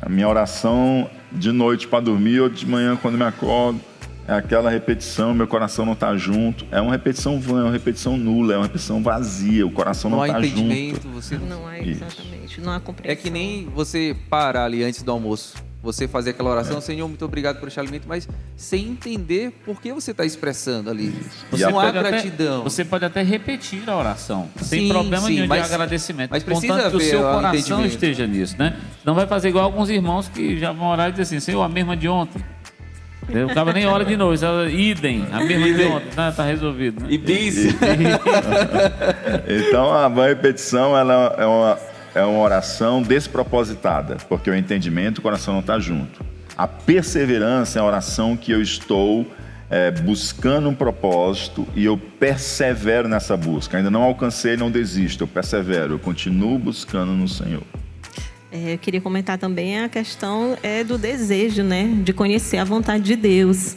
A minha oração de noite para dormir ou de manhã quando me acordo, é aquela repetição, meu coração não está junto. É uma repetição vã, é uma repetição nula, é uma repetição vazia, o coração não está junto. Você Não é exatamente, não há compreensão. É que nem você parar ali antes do almoço, você fazer aquela oração, Senhor, muito obrigado por este alimento, mas sem entender por que você está expressando ali. Não há gratidão. Você pode até repetir a oração, sem problema nenhum de agradecimento. Mas precisa contanto que o seu coração entendimento. esteja nisso, né? Não vai fazer igual alguns irmãos que já vão orar e dizer assim, Senhor, a mesma de ontem. Eu acaba nem hora de novo, idem, a mesma de ontem, né? Tá resolvido, né? E bis. Então, a vã repetição, ela é uma oração despropositada, porque o entendimento, o coração não está junto. A perseverança é a oração que eu estou buscando um propósito e eu persevero nessa busca. Ainda não alcancei, não desisto, eu persevero, eu continuo buscando no Senhor. Eu queria comentar também a questão do desejo, né? De conhecer a vontade de Deus.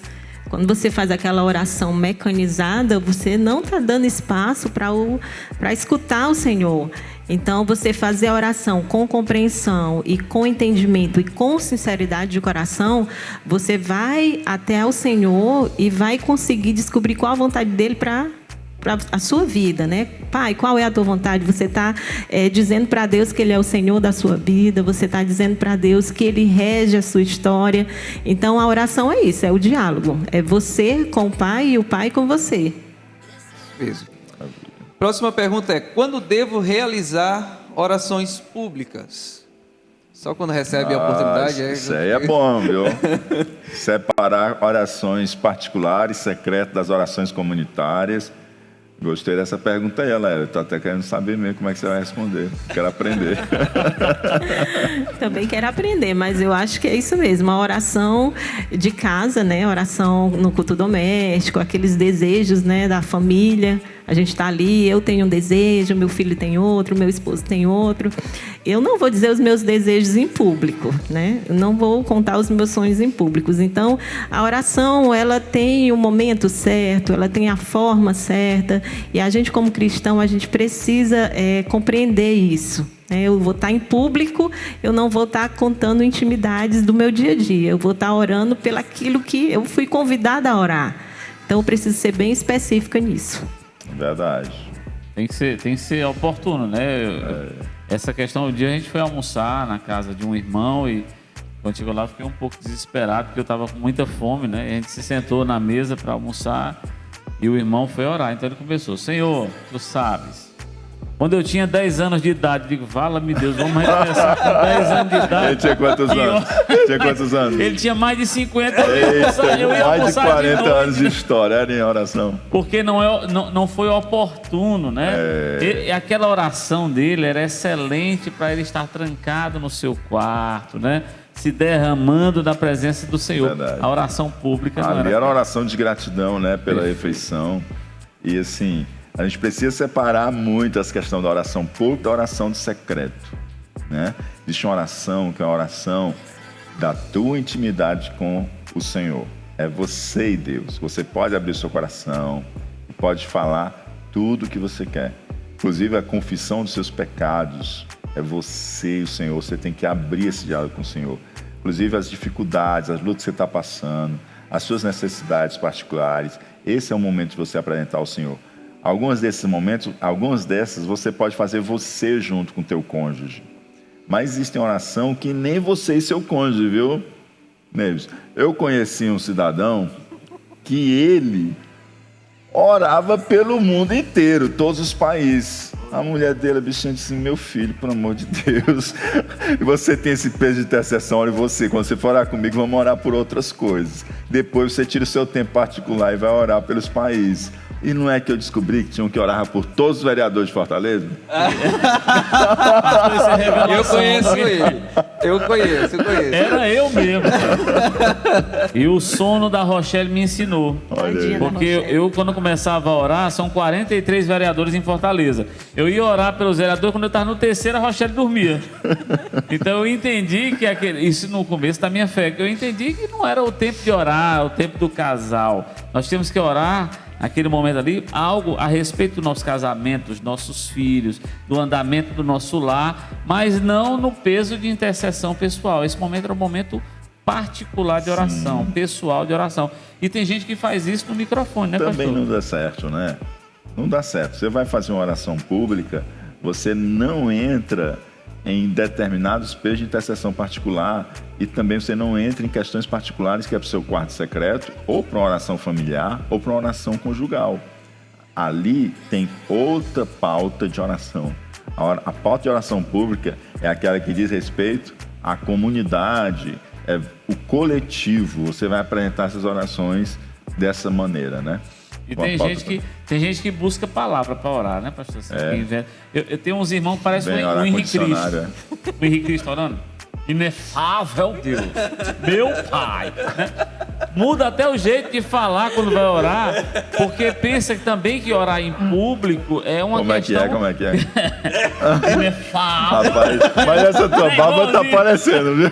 Quando você faz aquela oração mecanizada, você não está dando espaço para escutar o Senhor. Então, você fazer a oração com compreensão e com entendimento e com sinceridade de coração, você vai até o Senhor e vai conseguir descobrir qual a vontade dele para a sua vida, né? Pai, qual é a tua vontade? Você está dizendo para Deus que Ele é o Senhor da sua vida, você está dizendo para Deus que Ele rege a sua história. Então, a oração é isso, é o diálogo. É você com o Pai e o Pai com você. Mesmo. Próxima pergunta é: quando devo realizar orações públicas? Só quando recebe a oportunidade? Isso aí é bom, viu? Separar orações particulares, secretas, das orações comunitárias. Gostei dessa pergunta aí, Lélia. Estou até querendo saber mesmo como é que você vai responder. Quero aprender. Também quero aprender, mas eu acho que é isso mesmo. A oração de casa, né? A oração no culto doméstico, aqueles desejos, né, da família. A gente está ali, eu tenho um desejo, meu filho tem outro, meu esposo tem outro. Eu não vou dizer os meus desejos em público, né? Eu não vou contar os meus sonhos em público. Então, a oração, ela tem o momento certo, ela tem a forma certa. E a gente, como cristão, a gente precisa compreender isso. Eu vou estar em público, eu não vou estar contando intimidades do meu dia a dia. Eu vou estar orando pelaquilo que eu fui convidada a orar. Então, eu preciso ser bem específica nisso. Verdade. Tem que ser oportuno, né? Essa questão, um dia a gente foi almoçar na casa de um irmão e quando chegou lá eu fiquei um pouco desesperado porque eu estava com muita fome, né? E a gente se sentou na mesa para almoçar e o irmão foi orar. Então ele começou: Senhor, tu sabes, quando eu tinha 10 anos de idade, eu digo, vala-me Deus, vamos recomeçar com 10 anos de idade. Ele tinha quantos anos? Tinha quantos anos? Ele tinha mais de 50. Eu ia mais de 40 anos de história, era em oração. Porque não foi oportuno, né? Aquela oração dele era excelente para ele estar trancado no seu quarto, né? Se derramando na presença do Senhor. Verdade. A oração pública não era uma oração de gratidão, né? Pela refeição. E assim, a gente precisa separar muito essa questão da oração pública da oração do secreto, né? Existe uma oração que é a oração da tua intimidade com o Senhor. É você e Deus. Você pode abrir seu coração, pode falar tudo o que você quer. Inclusive a confissão dos seus pecados. É você e o Senhor. Você tem que abrir esse diálogo com o Senhor. Inclusive as dificuldades, as lutas que você está passando, as suas necessidades particulares. Esse é o momento de você apresentar ao Senhor. Alguns desses momentos, algumas dessas você pode fazer você junto com o teu cônjuge. Mas existe uma oração que nem você e seu cônjuge, viu, Neves? Eu conheci um cidadão que ele orava pelo mundo inteiro, todos os países. A mulher dele, a bichinha, disse: meu filho, pelo amor de Deus, você tem esse peso de intercessão, olha você, quando você for orar comigo, vamos orar por outras coisas. Depois você tira o seu tempo particular e vai orar pelos países. E não é que eu descobri que tinham que orar por todos os vereadores de Fortaleza? Eu conheço ele. Eu conheço. Era eu mesmo. E o sono da Rochelle me ensinou. Porque eu, quando começava a orar, são 43 vereadores em Fortaleza. Eu ia orar pelos vereadores, quando eu estava no terceiro, a Rochelle dormia. Então eu entendi que isso no começo da minha fé, que eu entendi que não era o tempo de orar, o tempo do casal. Nós temos que orar naquele momento ali, algo a respeito do nosso casamento, dos nossos filhos, do andamento do nosso lar, mas não no peso de intercessão pessoal. Esse momento era um momento particular de oração, pessoal de oração. E tem gente que faz isso no microfone, né, Também pastor? Não dá certo, né? Não dá certo. Você vai fazer uma oração pública, você não entra em determinados pejos de intercessão particular e também você não entra em questões particulares que é para o seu quarto secreto ou para uma oração familiar ou para uma oração conjugal. Ali tem outra pauta de oração. A pauta de oração pública é aquela que diz respeito à comunidade, é o coletivo. Você vai apresentar essas orações dessa maneira, né? E tem gente que busca palavra para orar, né, pastor? Eu tenho uns irmãos que parecem o Henrique Cristo. O Henrique Cristo orando. Inefável Deus, meu Pai. Né? Muda até o jeito de falar quando vai orar, porque pensa que também que orar em público é uma questão... Como é que é? Ele é fala. Rapaz, mas essa tua barba tá aparecendo, viu?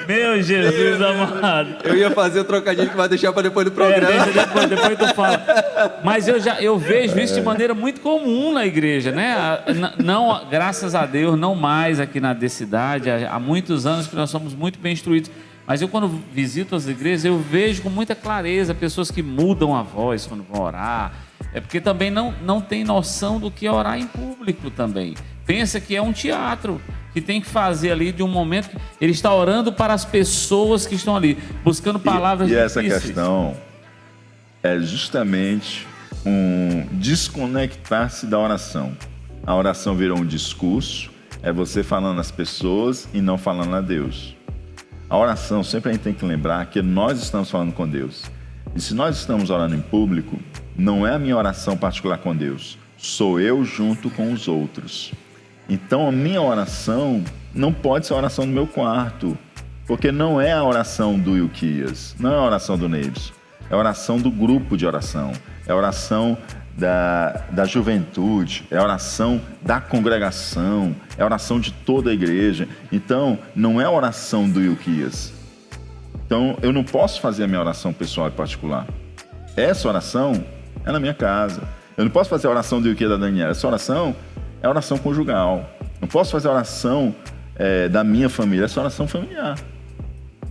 Meu Jesus amado. Eu ia fazer o trocadilho que vai deixar para depois do programa. Deixa depois tu fala. Mas eu vejo isso de maneira muito comum na igreja, né? Não, graças a Deus, não mais aqui na Decidade. Há muitos anos que nós somos muito bem instruídos. Mas eu, quando visito as igrejas, eu vejo com muita clareza pessoas que mudam a voz quando vão orar. É porque também não tem noção do que é orar em público também. Pensa que é um teatro, que tem que fazer ali de um momento que ele está orando para as pessoas que estão ali, buscando palavras difíceis. E essa questão é justamente um desconectar-se da oração. A oração virou um discurso, é você falando às pessoas e não falando a Deus. A oração, sempre a gente tem que lembrar que nós estamos falando com Deus. E se nós estamos orando em público, não é a minha oração particular com Deus, sou eu junto com os outros. Então a minha oração não pode ser a oração do meu quarto, porque não é a oração do Ilquias, não é a oração do Neibson, é a oração do grupo de oração, é a oração da juventude, é a oração da congregação, é a oração de toda a igreja. Então, não é a oração do Ilquias. Então, eu não posso fazer a minha oração pessoal e particular. Essa oração é na minha casa. Eu não posso fazer a oração do Ilquias da Daniela. Essa oração é a oração conjugal. Não posso fazer a oração da minha família. Essa é a oração familiar.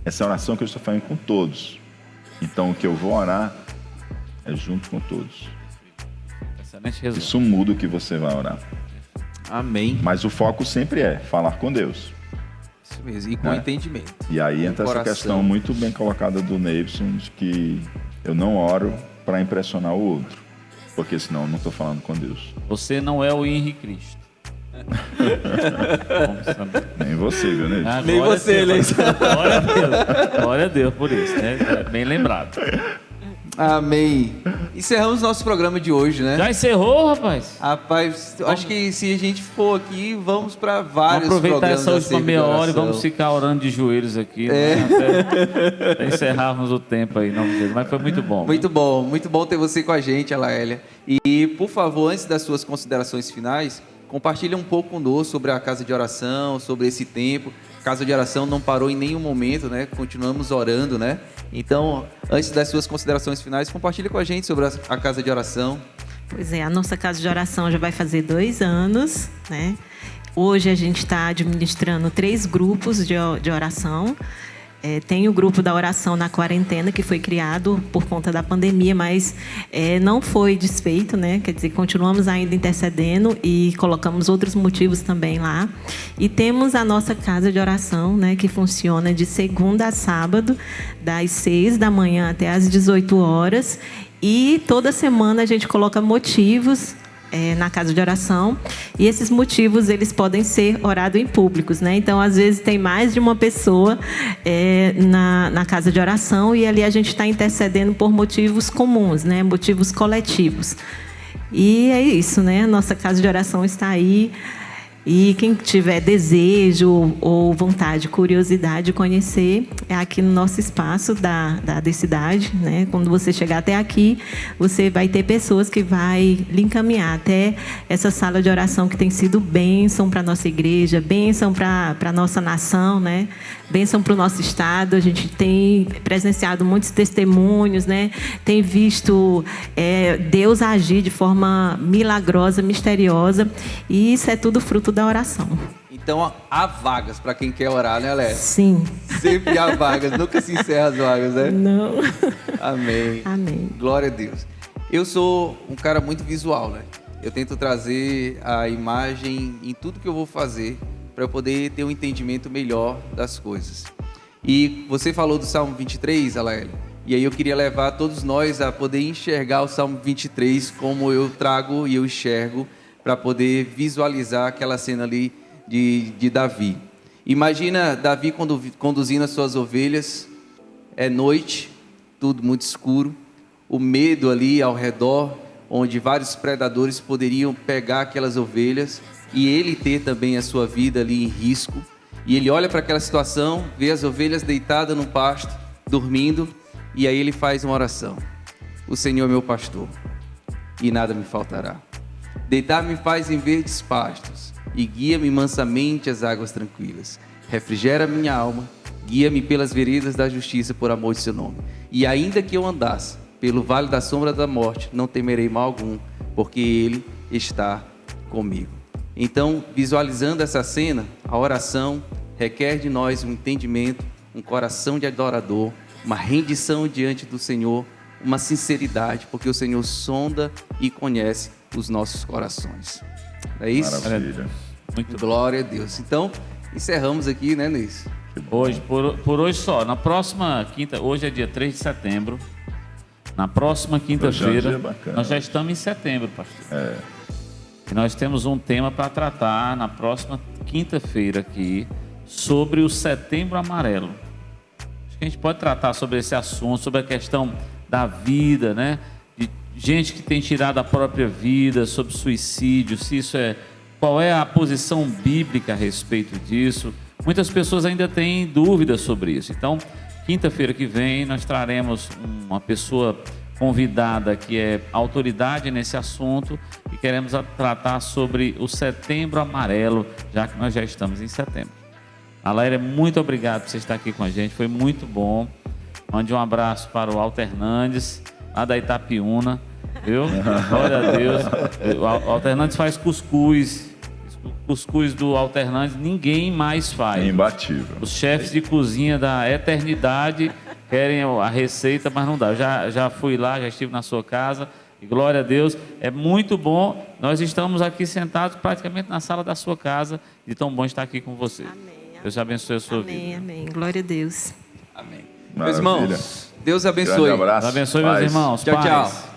Essa é a oração que eu estou fazendo com todos. Então, o que eu vou orar é junto com todos. Isso muda o que você vai orar. Amém. Mas o foco sempre é falar com Deus. Isso mesmo, e com entendimento. E aí entra essa questão muito bem colocada do Neibson, de que eu não oro para impressionar o outro, porque senão eu não estou falando com Deus. Você não é o Henrique Cristo. Nem você, viu, Neibson? Nem você, Neibson. Glória a Deus por isso, né? Bem lembrado. Amém. Encerramos nosso programa de hoje, né? Já encerrou, rapaz? Rapaz, acho que se a gente for aqui, vamos para vários vamos aproveitar programas. Essa última meia hora e vamos ficar orando de joelhos aqui, né? Até encerrarmos o tempo aí, não, mas foi muito bom. Muito bom ter você com a gente, Alaélia. E, por favor, antes das suas considerações finais, compartilhe um pouco conosco sobre a casa de oração, sobre esse tempo. A casa de oração não parou em nenhum momento, né? Continuamos orando, né? Então, antes das suas considerações finais, compartilhe com a gente sobre a casa de oração. Pois é, a nossa casa de oração já vai fazer 2 anos, né? Hoje a gente está administrando 3 grupos de oração. Tem o grupo da oração na quarentena, que foi criado por conta da pandemia, mas não foi desfeito, né? Quer dizer, continuamos ainda intercedendo e colocamos outros motivos também lá. E temos a nossa casa de oração, né? Que funciona de segunda a sábado, das 6 da manhã até às 18 horas. E toda semana a gente coloca motivos na casa de oração, e esses motivos eles podem ser orados em públicos, né? Então, às vezes tem mais de uma pessoa na casa de oração, e ali a gente está intercedendo por motivos comuns, né? Motivos coletivos. E é isso, né? Nossa casa de oração está aí. E quem tiver desejo ou vontade, curiosidade de conhecer, é aqui no nosso espaço da Decidade, né? Quando você chegar até aqui, você vai ter pessoas que vai lhe encaminhar até essa sala de oração que tem sido bênção para a nossa igreja, bênção para a nossa nação, né? Bênção para o nosso estado. A gente tem presenciado muitos testemunhos, né? Tem visto Deus agir de forma milagrosa, misteriosa, e isso é tudo fruto da oração. Então há vagas para quem quer orar, né, Léa? Sim. Sempre há vagas, nunca se encerra as vagas, né? Não. Amém. Amém. Glória a Deus. Eu sou um cara muito visual, né? Eu tento trazer a imagem em tudo que eu vou fazer para eu poder ter um entendimento melhor das coisas. E você falou do Salmo 23, Alaélia, e aí eu queria levar todos nós a poder enxergar o Salmo 23 como eu trago e eu enxergo, para poder visualizar aquela cena ali de Davi. Imagina Davi conduzindo as suas ovelhas, é noite, tudo muito escuro, o medo ali ao redor, onde vários predadores poderiam pegar aquelas ovelhas e ele ter também a sua vida ali em risco. E ele olha para aquela situação, vê as ovelhas deitadas no pasto, dormindo, e aí ele faz uma oração. O Senhor é meu pastor, e nada me faltará. Deitar-me faz em verdes pastos, e guia-me mansamente às águas tranquilas. Refrigera minha alma, guia-me pelas veredas da justiça por amor de seu nome. E ainda que eu andasse pelo vale da sombra da morte, não temerei mal algum, porque Ele está comigo. Então, visualizando essa cena, a oração requer de nós um entendimento, um coração de adorador, uma rendição diante do Senhor, uma sinceridade, porque o Senhor sonda e conhece os nossos corações. É isso? Maravilha. Muito Glória a Deus. Então, encerramos aqui, né, Neis? Hoje, por hoje só. Na próxima quinta, hoje é dia 3 de setembro. Na próxima quinta-feira, nós já estamos em setembro, pastor. E nós temos um tema para tratar na próxima quinta-feira aqui, sobre o Setembro Amarelo. Acho que a gente pode tratar sobre esse assunto, sobre a questão da vida, né? De gente que tem tirado a própria vida, sobre suicídio, se isso é... Qual é a posição bíblica a respeito disso? Muitas pessoas ainda têm dúvidas sobre isso. Então, quinta-feira que vem, nós traremos uma pessoa convidada que é autoridade nesse assunto e queremos tratar sobre o Setembro Amarelo, já que nós já estamos em setembro. Aléria, muito obrigado por você estar aqui com a gente, foi muito bom. Mande um abraço para o Walter Hernandes, lá da Itapiúna, viu? Glória a Deus. O Walter Hernandes faz cuscuz. Cuscuz do Walter Hernandes ninguém mais faz. É imbatível. Os chefes de cozinha da eternidade querem a receita, mas não dá. Eu já fui lá, já estive na sua casa. E glória a Deus, é muito bom. Nós estamos aqui sentados praticamente na sala da sua casa, de tão bom estar aqui com você. Amém. Deus abençoe a sua vida. Amém, amém. Glória a Deus. Amém. Maravilha. Meus irmãos, Deus abençoe. Grande abraço. Deus abençoe, Paz. meus irmãos. Tchau, Paz. tchau.